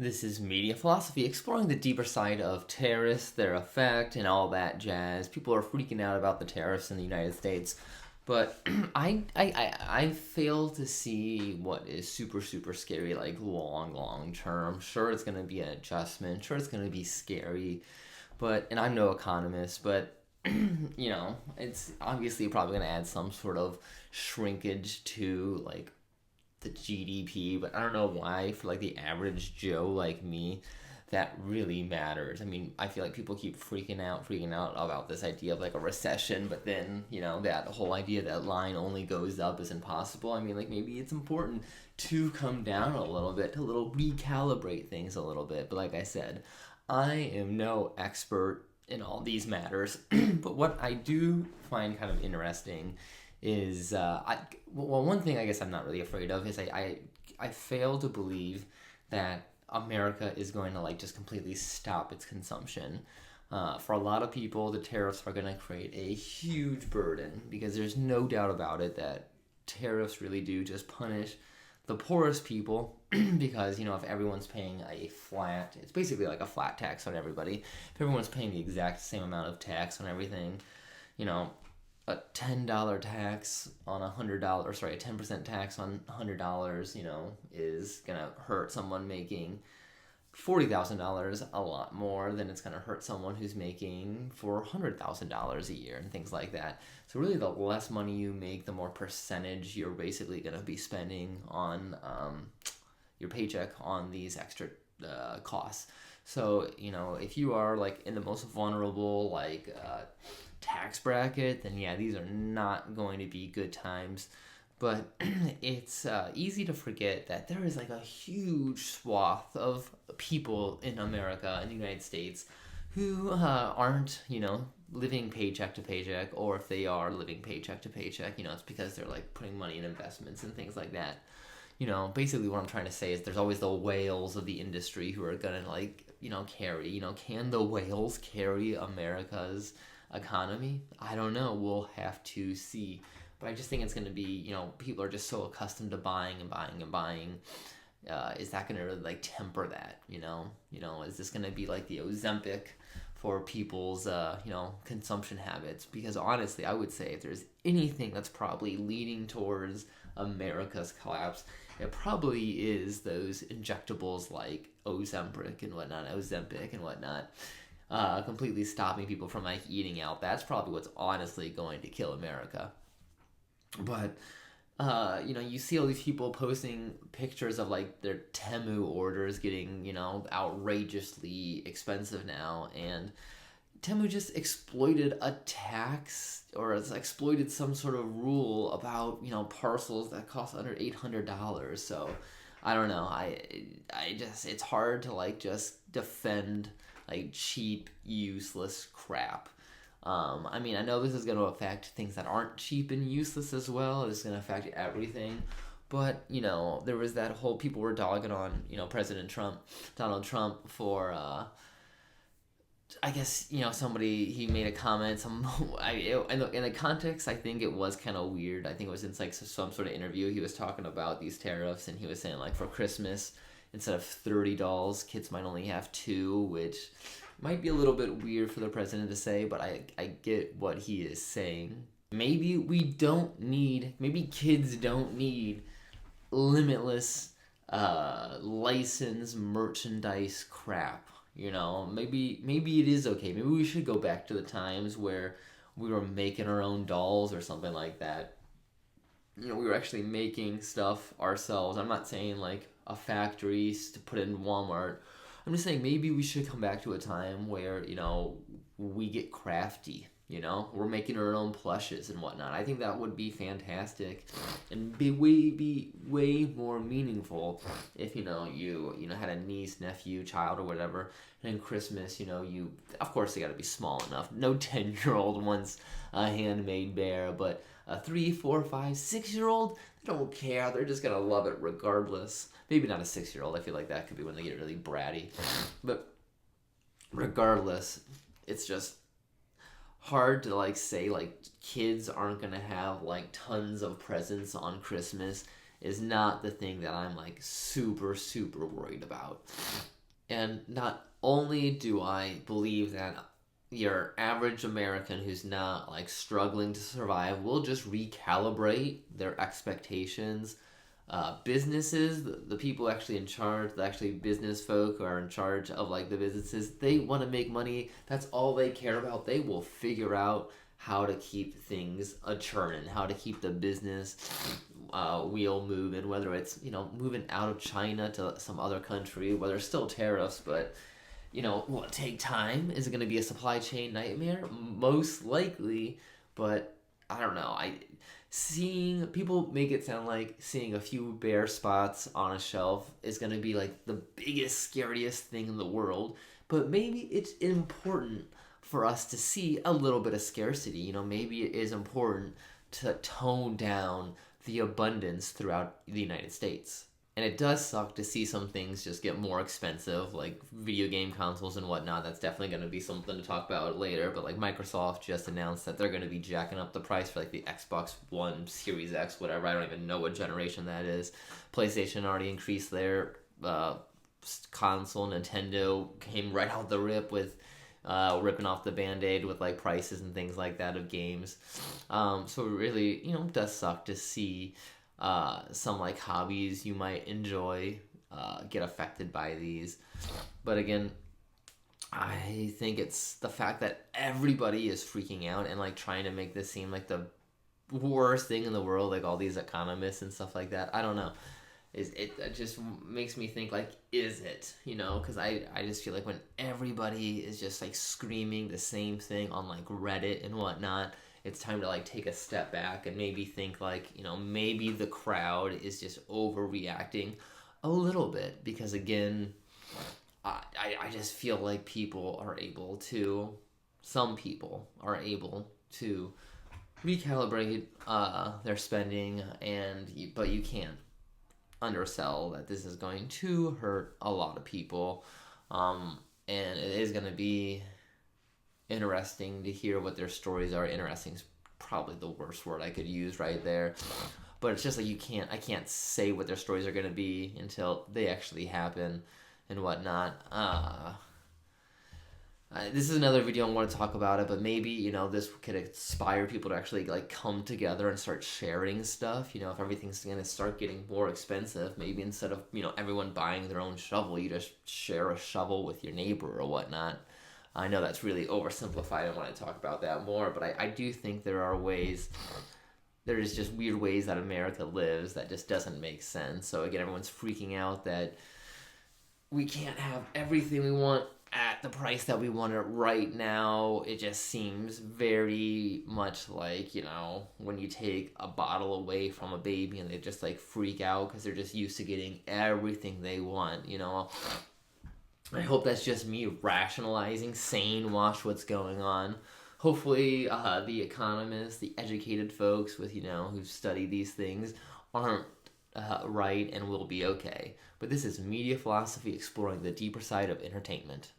This is Media Philosophy, exploring the deeper side of tariffs, their effect, and all that jazz. People are freaking out about the tariffs in the United States, but I fail to see what is super scary, like long term. Sure, it's gonna be an adjustment. Sure, it's gonna be scary, and I'm no economist, but it's obviously probably gonna add some sort of shrinkage to like the GDP, but I don't know why for like the average Joe like me that really matters. I mean, I feel like people keep freaking out about this idea of like a recession, but then, that whole idea that line only goes up is impossible. I mean, like maybe it's important to come down a little bit, to little recalibrate things a little bit. But like I said, I am no expert in all these matters, but what I do find kind of interesting is one thing I guess I'm not really afraid of is I fail to believe that America is going to like just completely stop its consumption. For a lot of people, the tariffs are going to create a huge burden because there's no doubt about it that tariffs really do just punish the poorest people because if everyone's paying it's basically like a flat tax on everybody. If everyone's paying the exact same amount of tax on everything, you know, a $10 tax on $100, sorry, a 10% tax on $100, is gonna hurt someone making $40,000 a lot more than it's gonna hurt someone who's making $400,000 a year and things like that. So really, the less money you make, the more percentage you're basically gonna be spending on your paycheck on these extra costs. So if you are like in the most vulnerable tax bracket, then yeah, these are not going to be good times. But it's easy to forget that there is like a huge swath of people in America, in the United States, who aren't, living paycheck to paycheck, or if they are living paycheck to paycheck, it's because they're like putting money in investments and things like that. Basically what I'm trying to say is there's always the whales of the industry who are gonna carry, can the whales carry America's economy? I don't know. We'll have to see. But I just think it's gonna be, people are just so accustomed to buying and buying and buying. Is that gonna really like temper that? Is this gonna be like the Ozempic for people's consumption habits? Because honestly, I would say if there's anything that's probably leading towards America's collapse, it probably is those injectables like Ozempic and whatnot, completely stopping people from like eating out. That's probably what's honestly going to kill America. But you see all these people posting pictures of like their Temu orders getting outrageously expensive now, and Temu just exploited a tax or has exploited some sort of rule about parcels that cost under $800. So I don't know. I just it's hard to like just defend like cheap, useless crap. I mean, I know this is going to affect things that aren't cheap and useless as well. It's going to affect everything. But, there was that whole people were dogging on, Donald Trump for, I guess, somebody, he made a comment, in the context, I think it was kind of weird. I think it was in like some sort of interview. He was talking about these tariffs and he was saying like for Christmas, instead of 30 dolls, kids might only have two, which might be a little bit weird for the president to say, but I get what he is saying. Maybe kids don't need limitless license merchandise crap. Maybe it is okay. Maybe we should go back to the times where we were making our own dolls or something like that. We were actually making stuff ourselves. I'm not saying like a factory to put in Walmart. I'm just saying maybe we should come back to a time where, we get crafty, we're making our own plushes and whatnot. I think that would be fantastic and be way more meaningful if, you had a niece, nephew, child or whatever. And in Christmas, you, of course they gotta be small enough. No 10-year-old wants a handmade bear, but a 3, 4, 5, 6-year-old, they don't care. They're just gonna love it regardless. Maybe not a 6-year-old. I feel like that could be when they get really bratty. But regardless, it's just hard to say kids aren't gonna have tons of presents on Christmas is not the thing that I'm like super, super worried about. And not only do I believe that your average American who's not like struggling to survive will just recalibrate their expectations. Businesses, the people actually in charge, the actually business folk who are in charge of like the businesses, they want to make money. That's all they care about. They will figure out how to keep things a churning, how to keep the business wheel moving, whether it's, moving out of China to some other country, whether it's still tariffs, but will it take time? Is it going to be a supply chain nightmare? Most likely, but I don't know. Seeing people make it sound like seeing a few bare spots on a shelf is going to be like the biggest, scariest thing in the world. But maybe it's important for us to see a little bit of scarcity. Maybe it is important to tone down the abundance throughout the United States. And it does suck to see some things just get more expensive, like video game consoles and whatnot. That's definitely going to be something to talk about later. But like Microsoft just announced that they're going to be jacking up the price for like the Xbox One, Series X, whatever. I don't even know what generation that is. PlayStation already increased their console. Nintendo came right out the rip with ripping off the Band-Aid with like prices and things like that of games. So it really, it does suck to see some like hobbies you might enjoy get affected by these. But again, I think it's the fact that everybody is freaking out and like trying to make this seem like the worst thing in the world, like all these economists and stuff like that. I don't know. It just makes me think like, is it? Because I just feel like when everybody is just like screaming the same thing on like Reddit and whatnot, it's time to like take a step back and maybe think like, maybe the crowd is just overreacting a little bit. Because again, I just feel like some people are able to recalibrate their spending, but you can't undersell that this is going to hurt a lot of people, and it is going to be interesting to hear what their stories are. Interesting is probably the worst word I could use right there, but it's just like I can't say what their stories are going to be until they actually happen and whatnot. This is another video I want to talk about it, but maybe, this could inspire people to actually, like, come together and start sharing stuff. If everything's going to start getting more expensive, maybe instead of, everyone buying their own shovel, you just share a shovel with your neighbor or whatnot. I know that's really oversimplified. I want to talk about that more, but I do think there's just weird ways that America lives that just doesn't make sense. So, again, everyone's freaking out that we can't have everything we want at the price that we want it right now. It just seems very much like, when you take a bottle away from a baby and they just like freak out because they're just used to getting everything they want. I hope that's just me rationalizing, sane, watch what's going on. Hopefully the economists, the educated folks with, who study these things aren't right and will be okay. But this is Media Philosophy, exploring the deeper side of entertainment.